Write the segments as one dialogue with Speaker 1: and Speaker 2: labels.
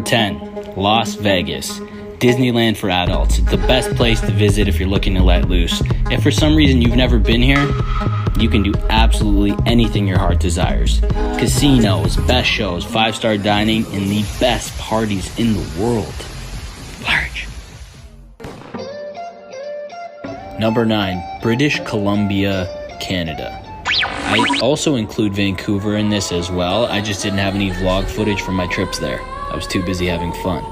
Speaker 1: 10, Las Vegas. Disneyland for adults. It's the best place to visit if you're looking to let loose. If for some reason you've never been here, you can do absolutely anything your heart desires. Casinos, best shows, 5-star dining, and the best parties in the world. Large. Number 9, British Columbia, Canada. I also include Vancouver in this as well. I just didn't have any vlog footage from my trips there. I was too busy having fun.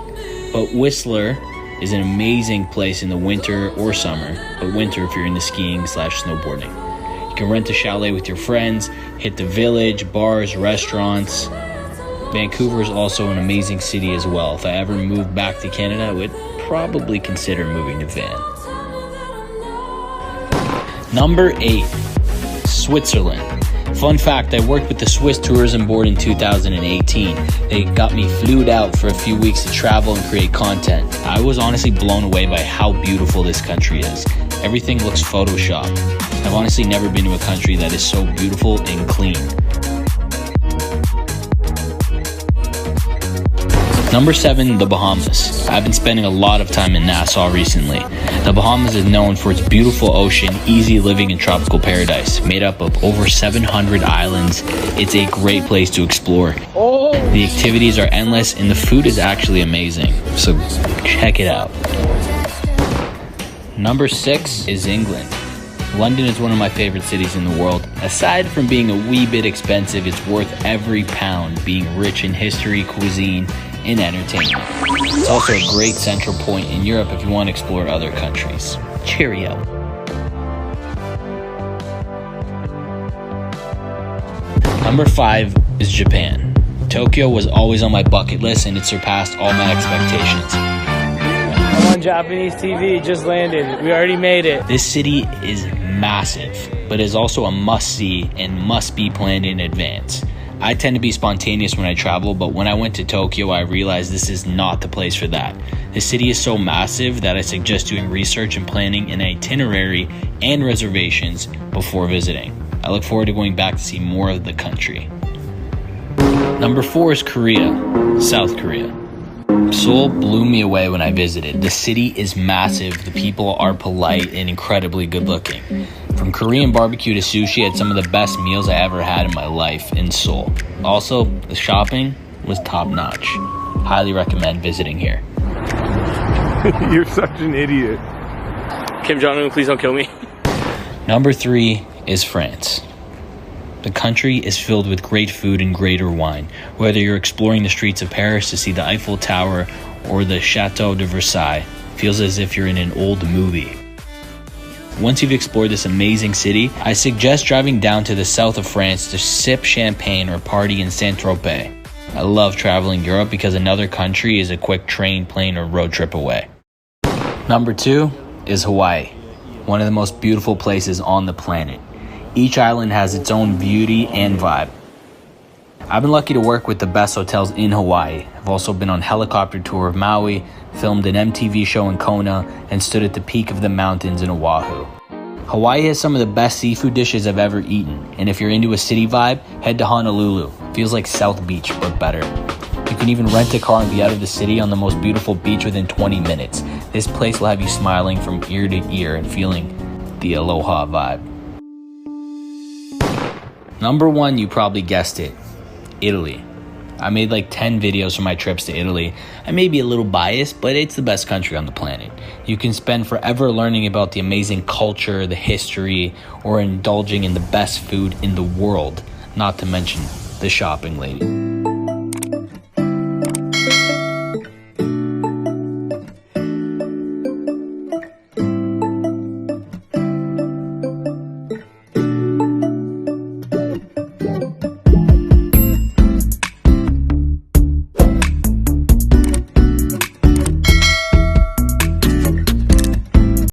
Speaker 1: But Whistler is an amazing place in the winter or summer, but winter if you're into skiing/snowboarding. You can rent a chalet with your friends, hit the village, bars, restaurants. Vancouver is also an amazing city as well. If I ever moved back to Canada, I would probably consider moving to Van. Number 8, Switzerland. Fun fact, I worked with the Swiss Tourism Board in 2018. They got me flued out for a few weeks to travel and create content. I was honestly blown away by how beautiful this country is. Everything looks photoshopped. I've honestly never been to a country that is so beautiful and clean. Number 7, the Bahamas. I've been spending a lot of time in Nassau recently. The Bahamas is known for its beautiful ocean, easy living, and tropical paradise. Made up of over 700 islands, it's a great place to explore. The activities are endless and the food is actually amazing, so check it out. Number 6 is England. London is one of my favorite cities in the world. Aside from being a wee bit expensive, it's worth every pound, being rich in history, cuisine, and entertainment. It's also a great central point in Europe if you want to explore other countries. Cheerio. Number 5 is Japan. Tokyo was always on my bucket list and it surpassed all my expectations.
Speaker 2: I'm on Japanese TV, just landed. We already made it.
Speaker 1: This city is massive, but is also a must-see and must be planned in advance. I tend to be spontaneous when I travel, but when I went to Tokyo, I realized this is not the place for that. The city is so massive that I suggest doing research and planning an itinerary and reservations before visiting. I look forward to going back to see more of the country. Number 4 is Korea, South Korea. Seoul blew me away when I visited. The city is massive, the people are polite and incredibly good looking. From Korean barbecue to sushi, I had some of the best meals I ever had in my life in Seoul. Also, the shopping was top notch. Highly recommend visiting here.
Speaker 3: You're such an idiot.
Speaker 2: Kim Jong-un, please don't kill me.
Speaker 1: Number 3 is France. The country is filled with great food and greater wine. Whether you're exploring the streets of Paris to see the Eiffel Tower or the Chateau de Versailles, feels as if you're in an old movie. Once you've explored this amazing city, I suggest driving down to the south of France to sip champagne or party in Saint-Tropez. I love traveling Europe because another country is a quick train, plane, or road trip away. Number 2 is Hawaii, one of the most beautiful places on the planet. Each island has its own beauty and vibe. I've been lucky to work with the best hotels in Hawaii. I've also been on helicopter tour of Maui, filmed an MTV show in Kona, and stood at the peak of the mountains in Oahu. Hawaii has some of the best seafood dishes I've ever eaten, and if you're into a city vibe, head to Honolulu. Feels like South Beach, but better. You can even rent a car and be out of the city on the most beautiful beach within 20 minutes. This place will have you smiling from ear to ear and feeling the aloha vibe. Number 1, you probably guessed it, Italy. I made like 10 videos from my trips to Italy. I may be a little biased, but it's the best country on the planet. You can spend forever learning about the amazing culture, the history, or indulging in the best food in the world, not to mention the shopping lady.